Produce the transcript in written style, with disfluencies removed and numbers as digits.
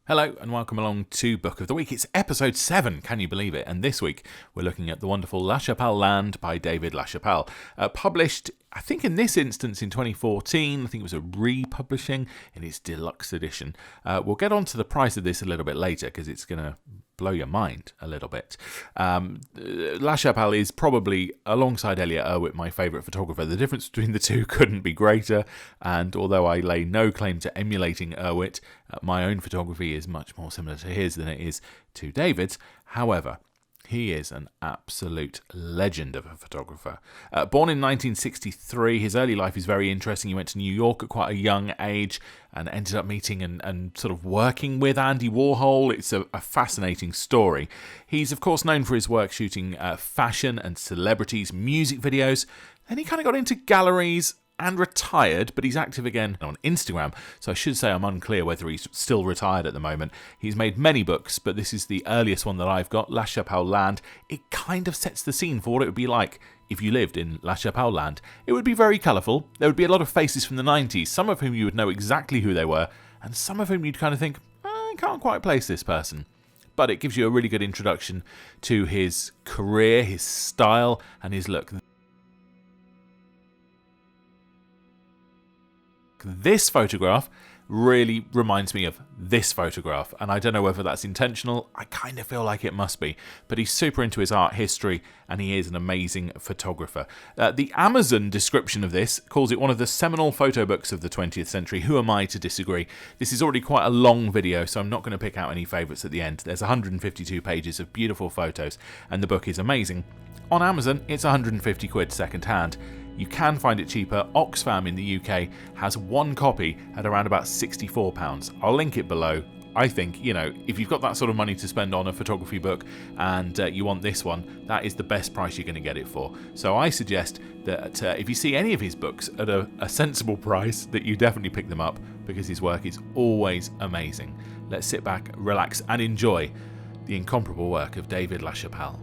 Hello and welcome along to Book of the Week. It's episode 7, can you believe it? And this week we're looking at the wonderful LaChappelle Land by David LaChapelle. Published, I think in this instance in 2014, I think it was a republishing in its deluxe edition. We'll get on to the price of this a little bit later because it's going to blow your mind a little bit. LaChapelle is probably, alongside Elliot Erwitt, my favourite photographer. The difference between the two couldn't be greater, and although I lay no claim to emulating Erwitt, my own photography is much more similar to his than it is to David's. However, he is an absolute legend of a photographer. Born in 1963, his early life is very interesting. He went to New York at quite a young age and ended up meeting and sort of working with Andy Warhol. It's a fascinating story. He's, of course, known for his work shooting fashion and celebrities, music videos. Then he kind of got into galleries and retired, but he's active again on Instagram, so I should say I'm unclear whether he's still retired at the moment. He's made many books, but this is the earliest one that I've got, LaChappelle Land. It kind of sets the scene for what it would be like if you lived in LaChappelle Land. It would be very colourful. There would be a lot of faces from the 90s, some of whom you would know exactly who they were, and some of whom you'd kind of think, I can't quite place this person. But it gives you a really good introduction to his career, his style, and his look. This photograph really reminds me of this photograph, and I don't know whether that's intentional. I kind of feel like it must be, but he's super into his art history and he is an amazing photographer. The Amazon description of this calls it one of the seminal photo books of the 20th century. Who am I to disagree? This is already quite a long video, so I'm not going to pick out any favourites at the end. There's 152 pages of beautiful photos and the book is amazing. On Amazon, it's 150 quid second hand. You can find it cheaper. Oxfam in the UK has one copy at around about £64. I'll link it below. I think, if you've got that sort of money to spend on a photography book and you want this one, that is the best price you're going to get it for. So I suggest that if you see any of his books at a sensible price, that you definitely pick them up because his work is always amazing. Let's sit back, relax and enjoy the incomparable work of David LaChapelle.